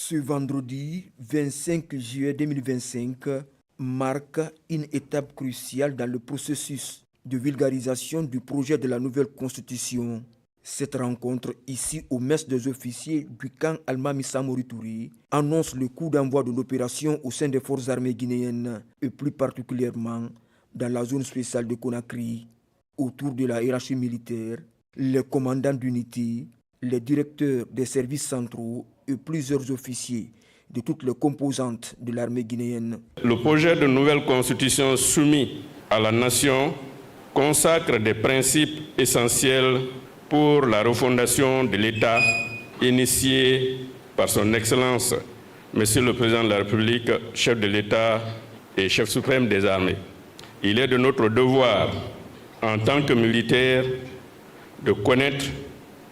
Ce vendredi 25 juillet 2025 marque une étape cruciale dans le processus de vulgarisation du projet de la nouvelle constitution. Cette rencontre ici au mess des officiers du camp Almami Samori annonce le coup d'envoi de l'opération au sein des forces armées guinéennes et plus particulièrement dans la zone spéciale de Conakry. Autour de la hiérarchie militaire, les commandants d'unité, les directeurs des services centraux et plusieurs officiers de toutes les composantes de l'armée guinéenne. Le projet de nouvelle constitution soumis à la nation consacre des principes essentiels pour la refondation de l'État initiée par son Excellence, Monsieur le Président de la République, chef de l'État et chef suprême des armées. Il est de notre devoir, en tant que militaires, de connaître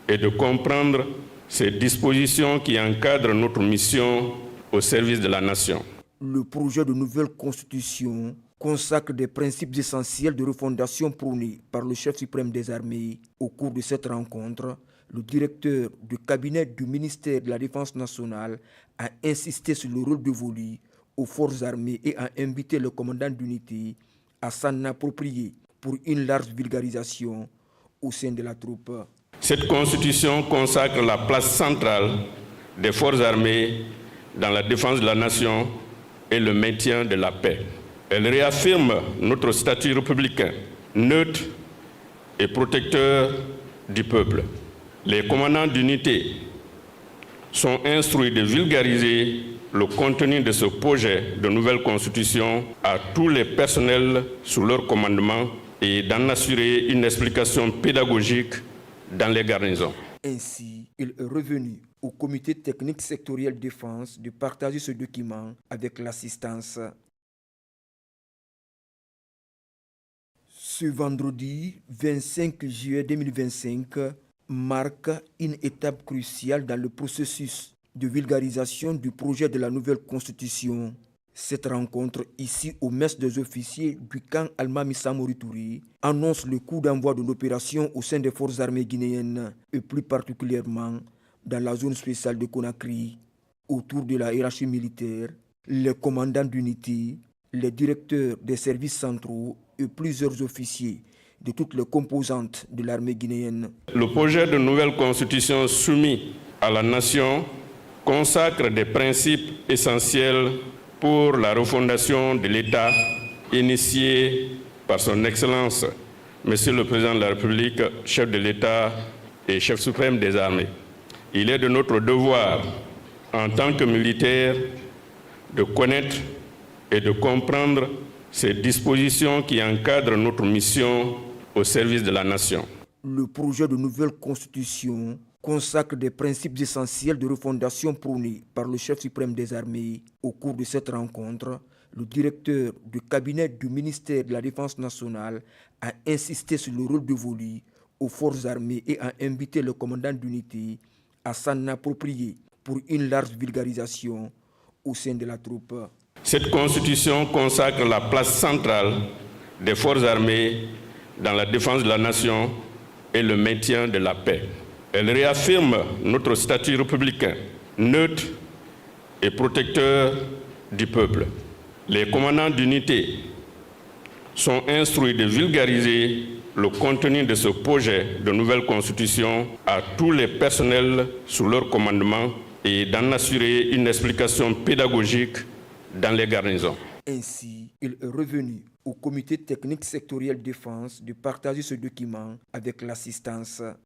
et de comprendre ces dispositions qui encadrent notre mission au service de la nation. Le projet de nouvelle constitution consacre des principes essentiels de refondation prônés par le chef suprême des armées. Au cours de cette rencontre, le directeur du cabinet du ministère de la Défense nationale a insisté sur le rôle dévolu aux forces armées et a invité le commandant d'unité à s'en approprier pour une large vulgarisation au sein de la troupe. Cette constitution consacre la place centrale des forces armées dans la défense de la nation et le maintien de la paix. Elle réaffirme notre statut républicain, neutre et protecteur du peuple. Les commandants d'unité sont instruits de vulgariser le contenu de ce projet de nouvelle constitution à tous les personnels sous leur commandement et d'en assurer une explication pédagogique dans les garnisons. Ainsi, il est revenu au comité technique sectoriel défense de partager ce document avec l'assistance. Ce vendredi 25 juillet 2025 marque une étape cruciale dans le processus de vulgarisation du projet de la nouvelle constitution. Cette rencontre ici au mess des officiers du camp Almami Samori annonce le coup d'envoi de l'opération au sein des forces armées guinéennes et plus particulièrement dans la zone spéciale de Conakry. Autour de la hiérarchie militaire, les commandants d'unité, les directeurs des services centraux et plusieurs officiers de toutes les composantes de l'armée guinéenne. Le projet de nouvelle constitution soumis à la nation consacre des principes essentiels pour la refondation de l'État initiée par son Excellence, Monsieur le Président de la République, chef de l'État et chef suprême des armées. Il est de notre devoir, en tant que militaires, de connaître et de comprendre ces dispositions qui encadrent notre mission au service de la nation. Le projet de nouvelle constitution consacre des principes essentiels de refondation prônés par le chef suprême des armées. Au cours de cette rencontre, le directeur du cabinet du ministère de la Défense nationale a insisté sur le rôle dévolu aux forces armées et a invité le commandant d'unité à s'en approprier pour une large vulgarisation au sein de la troupe. Cette constitution consacre la place centrale des forces armées dans la défense de la nation et le maintien de la paix. Elle réaffirme notre statut républicain, neutre et protecteur du peuple. Les commandants d'unité sont instruits de vulgariser le contenu de ce projet de nouvelle constitution à tous les personnels sous leur commandement et d'en assurer une explication pédagogique dans les garnisons. Ainsi, il est revenu au comité technique sectoriel défense de partager ce document avec l'assistance.